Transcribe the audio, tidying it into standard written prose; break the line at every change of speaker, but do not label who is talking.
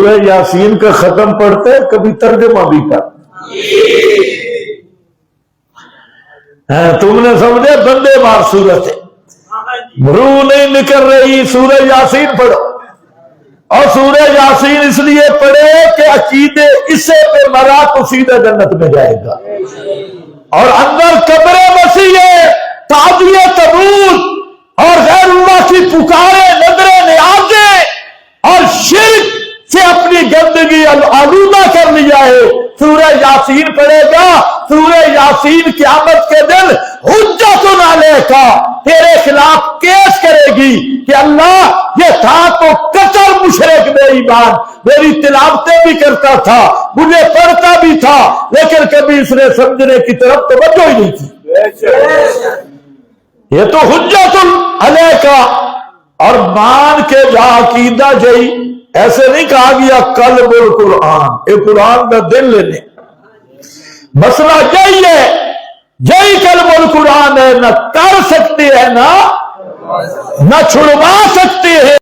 سورہ یاسین کا ختم پڑھتے کبھی ترجمہ بھی کر. تم نے سمجھے بندے مار صورت ہے, روح نہیں نکل رہی, سورہ یاسین پڑھو. اور سورہ یاسین اس لیے پڑھے کہ عقیدے اسے پہ مرا تو سیدھے جنت میں جائے گا. اور اندر قبر مسیح ہے, تعزیہ تبوت اور غیر اللہ کی پکارے, نظریں نیازیں اور شرک سے اپنی گندگی آلودہ کر لیا ہے. سورہ یاسین پڑھے گا, سورہ یاسین قیامت کے دن حجت علیہ کا تیرے خلاف کیس کرے گی کہ اللہ یہ تھا تو کچر مشرک بے ایمان, میری تلاوتیں بھی کرتا تھا, مجھے پڑھتا بھی تھا, لیکن کبھی اس نے سمجھنے کی طرف توجہ ہی نہیں کی. یہ تو حجت علیہ کا. اور مان کے جا عقیدہ جئی, ایسے نہیں کہا گیا قلب القرآن, یہ قرآن کا دل لینے. مسئلہ یہی ہے, یہی قلب القرآن ہے, نہ کر سکتے ہیں نہ چھڑوا سکتے ہیں.